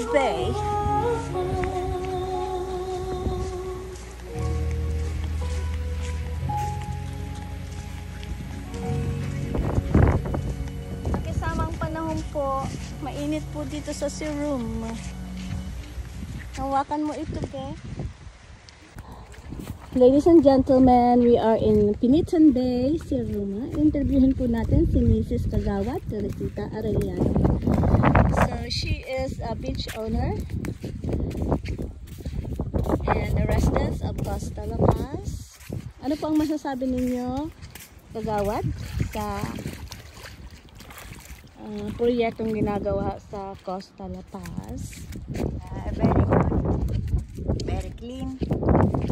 Bay. Pakisamang panahon po, mainit po dito sa sea room. Hawakan mo ito, okay? Ladies and gentlemen, we are in Pinitan Bay, Sea Room. Interviewin po natin si Mrs. Kagawad, Teresita Arellano. So, she is a beach owner and a resident of Costa La Paz. Ano po ang masasabi ninyo, Kagawad, sa proyektong ginagawa sa Costa La Paz? Very good, very clean,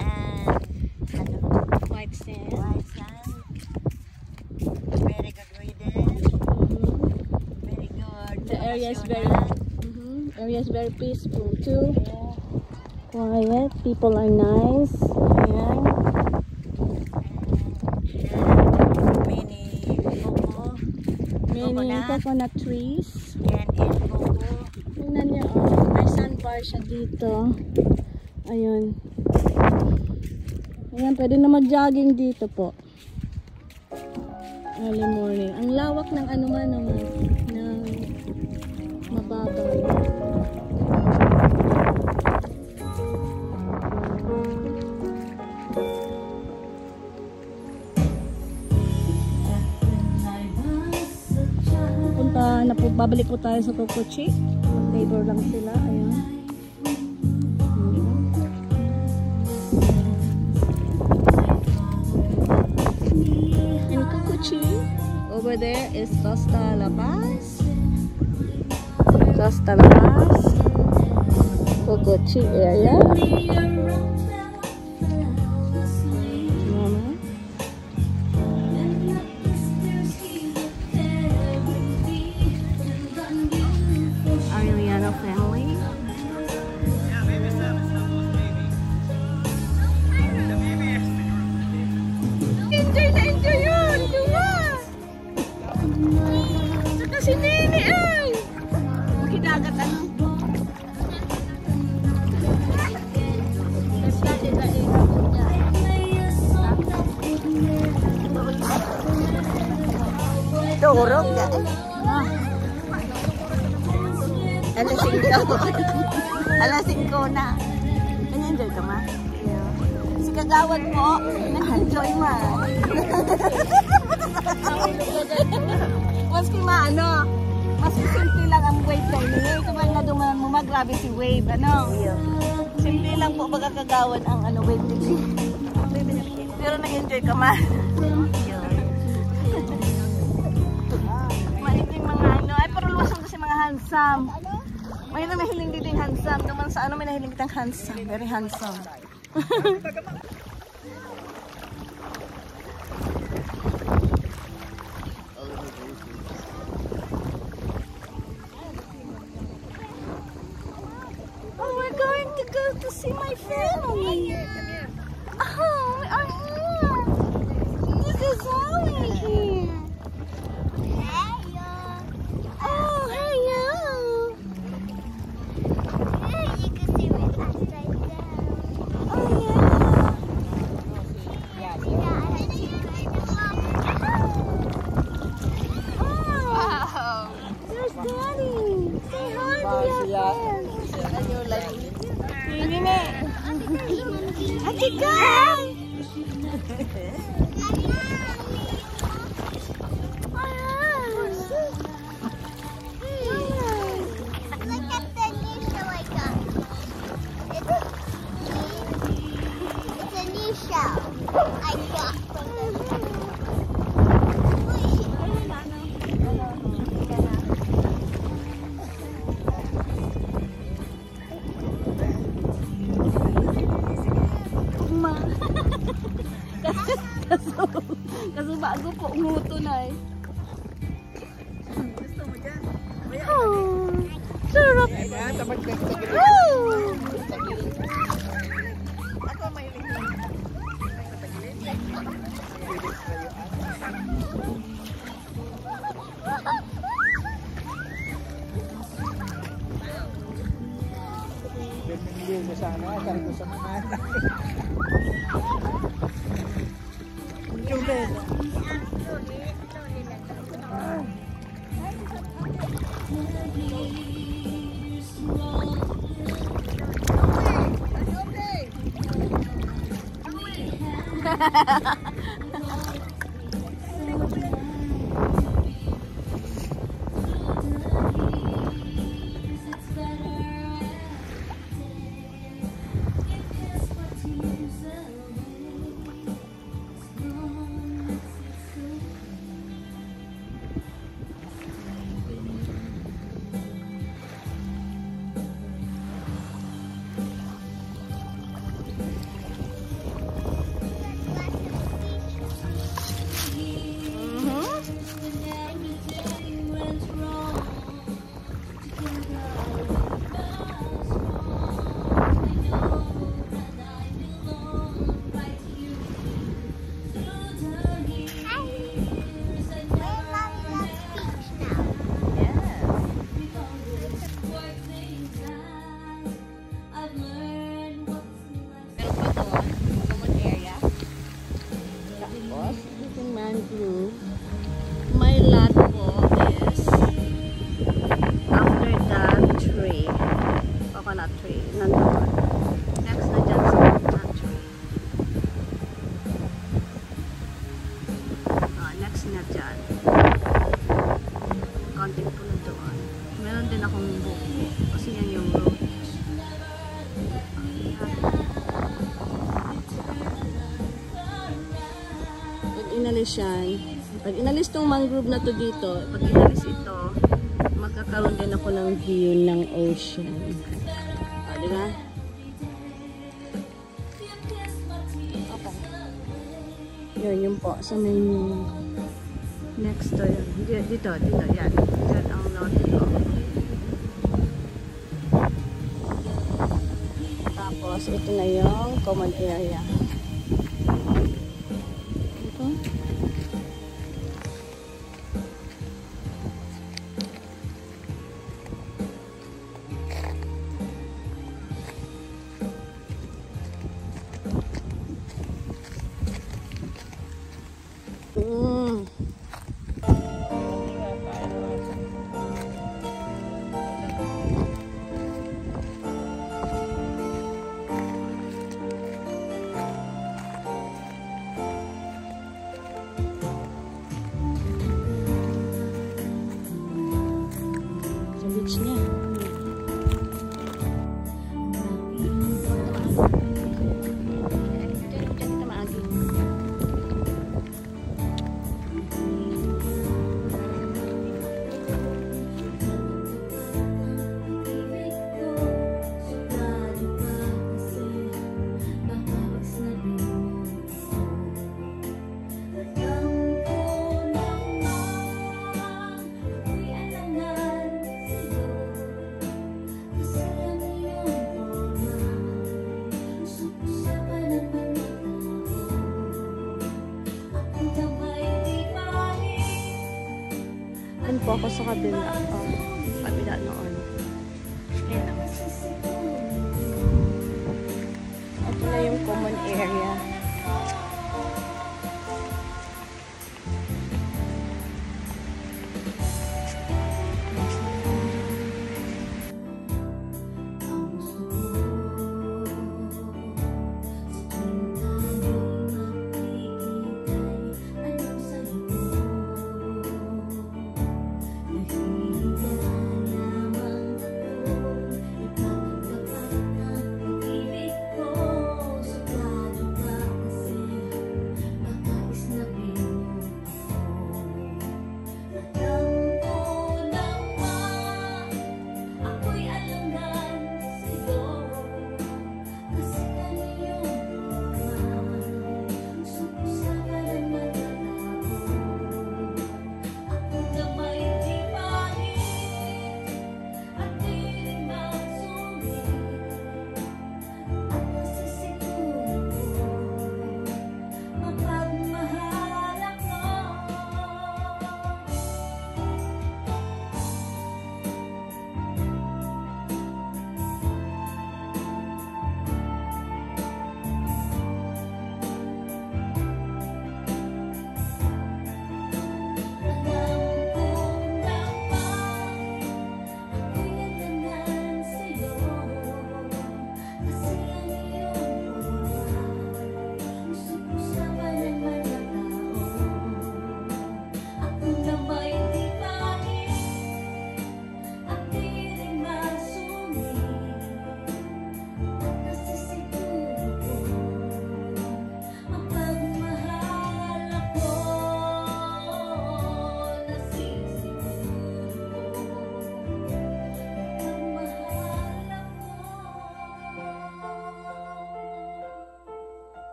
and White sand. white sand, very good weather, very good. The area is very peaceful too. Quiet, people are nice. Ayan. Many coconut trees. Can eat coco. Tingnan niyo, oh, may sandbar siya dito. Ayun. Ayan, pwede na mag-jogging dito po. Early morning. Ang lawak ng ano man naman, ng mababaw. Babalik po tayo sa Cocochi. Mag-labor lang sila. Ayan. In Cocochi, over there is Costa La Paz. Costa La Paz. Cocochi area. Family. Enjoy na enjoy yun! Diba? Saka si Nene ay! Makidagat ano? Kasi Urog ka. Alas 5. Alas 5 na. Nag-enjoy ka ma? Si kagawad mo, nag-enjoy ma. Maski maano, mas simple lang ang wave na ini. Kapag naduman mo mag-gravity wave, ano? Simple lang po baga kagawad ang ano wave dito. Pero nag-enjoy ka ma. Mahiling mga ano, ay pero luwas ang kasi mga handsome. May nahiling dito yung handsome. Naman sa ano may nahiling kitang handsome. Very handsome. Oh, we're going to go to see my family. Oh, we are here. This is Zoe here. Oh, hello. You can see my upside down. Oh, yeah. Oh, there's Daddy. Say hi to your friends. Ini nih. Ajikan. Look at the new show I got. It's a new show I got from the Kaso bago po, umuto na eh. Oh, sarap. Oh. Mangrove. My lot po is after that tree, coconut tree, nandun. Next na dyan sa coconut tree. Next na dyan. Konting puno doon. Meron din akong buko kasi yan yung road. Pag inalis tong mangrove na to dito, pag inalis ito, magkakaroon din ako ng view ng ocean. Diba? Okay. Yun po. So, may next to yun. Dito, yan. Yan ang note ko. Tapos, ito na yung common area. po ako sa kabila. Kabila noon. Ayan. Ito na yung common area.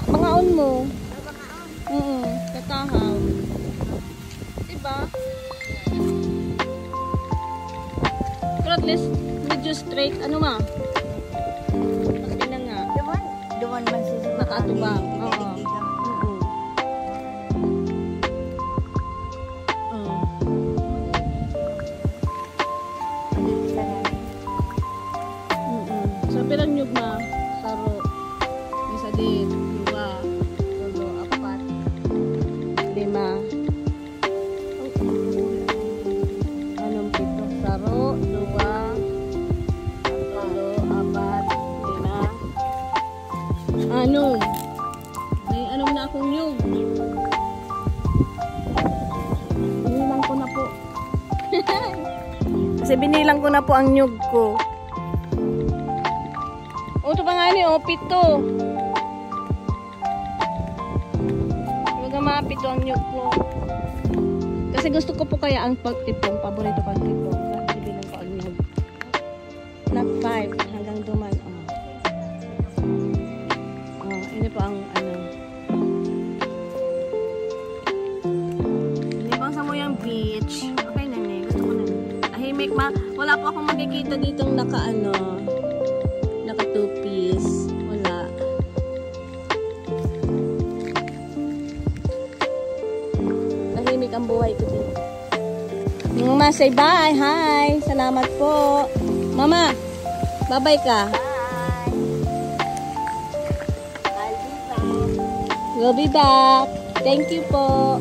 Bangaon mo. Katahaw. Diba? Pero at least medyo straight. Ano ma? Pati na nga. Duman man siya. Nakatubang. Oo. So, pirang nyug ma. Saro. Isa din. 2, 3, 4, 5. Anong 7? Saro. 2, 3, 4, 5. Anong? May anong na akong nyug. Binilang ko na po. Kasi binilang ko na po ang nyug ko. O, ito pa nga ni, 7. Huwag mga 7 ang nyug ko. Kasi gusto ko po kaya ang pagtipong. Paborito ko ang tipong. Bibilang ko ang nyug. Not 5. Hanggang duman. Ini po ang ano. Ini po ang Samuyang Beach. Okay na ni. Gusto ko na ni. Tahimik ma. Wala po akong makikita ditong naka 2-piece. Wala. Tahimik ang buhay ko dito. Mama, say bye. Hi. Salamat po. Mama, bye-bye ka. We'll be back. Thank you po.